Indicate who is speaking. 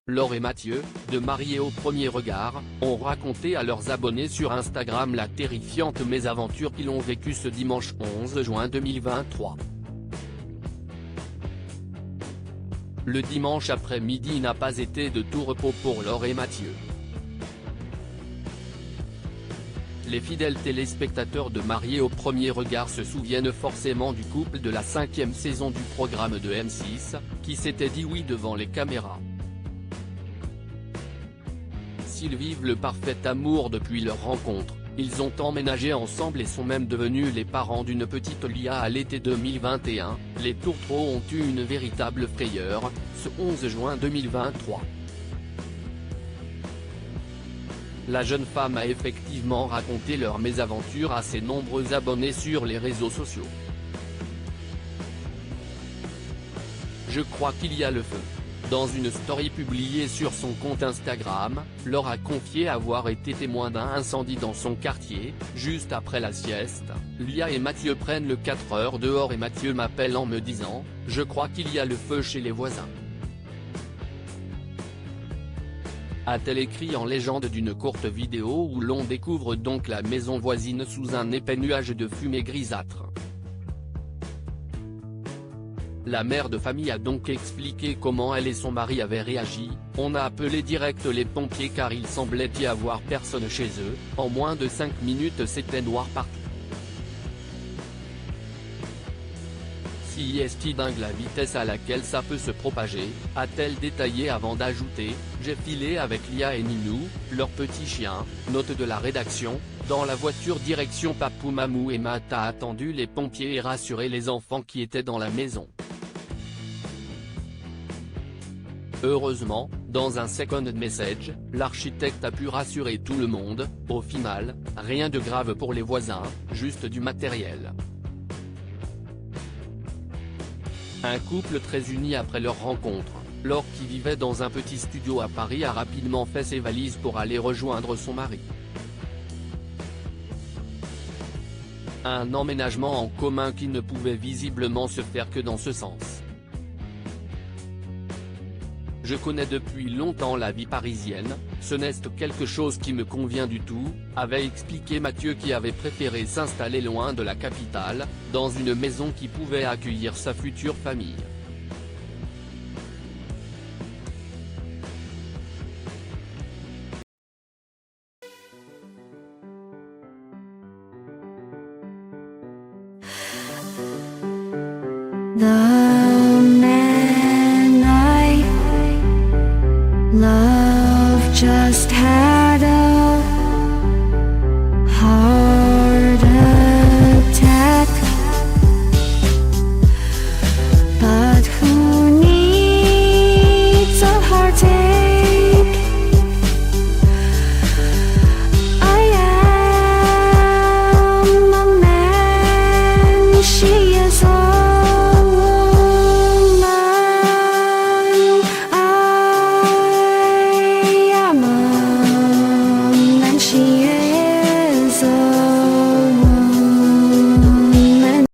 Speaker 1: Laure et Mathieu, de Mariés au premier regard, ont raconté à leurs abonnés sur Instagram la terrifiante mésaventure qu'ils ont vécue ce dimanche 11 juin 2023. Le dimanche après-midi n'a pas été de tout repos pour Laure et Mathieu. Les fidèles téléspectateurs de Mariés au premier regard se souviennent forcément du couple de la 5e saison du programme de M6, qui s'était dit oui devant les caméras. S'ils vivent le parfait amour depuis leur rencontre, ils ont emménagé ensemble et sont même devenus les parents d'une petite Lia à l'été 2021, les tourtereaux ont eu une véritable frayeur, ce 11 juin 2023. La jeune femme a effectivement raconté leur mésaventure à ses nombreux abonnés sur les réseaux sociaux. Je crois qu'il y a le feu. Dans une story publiée sur son compte Instagram, Laure a confié avoir été témoin d'un incendie dans son quartier, juste après la sieste. Lia et Mathieu prennent le 4 heures dehors et Mathieu m'appelle en me disant « Je crois qu'il y a le feu chez les voisins ». A-t-elle écrit en légende d'une courte vidéo où l'on découvre donc la maison voisine sous un épais nuage de fumée grisâtre. La mère de famille a donc expliqué comment elle et son mari avaient réagi. On a appelé direct les pompiers car il semblait y avoir personne chez eux, en moins de 5 minutes c'était noir partout. Si est dingue la vitesse à laquelle ça peut se propager, a-t-elle détaillé avant d'ajouter « J'ai filé avec Lia et Ninou, leur petit chien », note de la rédaction, dans la voiture direction Papou Mamou et Matt a attendu les pompiers et rassuré les enfants qui étaient dans la maison. Heureusement, dans un second message, l'architecte a pu rassurer tout le monde, au final, rien de grave pour les voisins, juste du matériel. Un couple très uni après leur rencontre, Laure qui vivait dans un petit studio à Paris a rapidement fait ses valises pour aller rejoindre son mari. Un emménagement en commun qui ne pouvait visiblement se faire que dans ce sens. Je connais depuis longtemps la vie parisienne, ce n'est quelque chose qui me convient du tout, avait expliqué Mathieu qui avait préféré s'installer loin de la capitale, dans une maison qui pouvait accueillir sa future famille.
Speaker 2: 나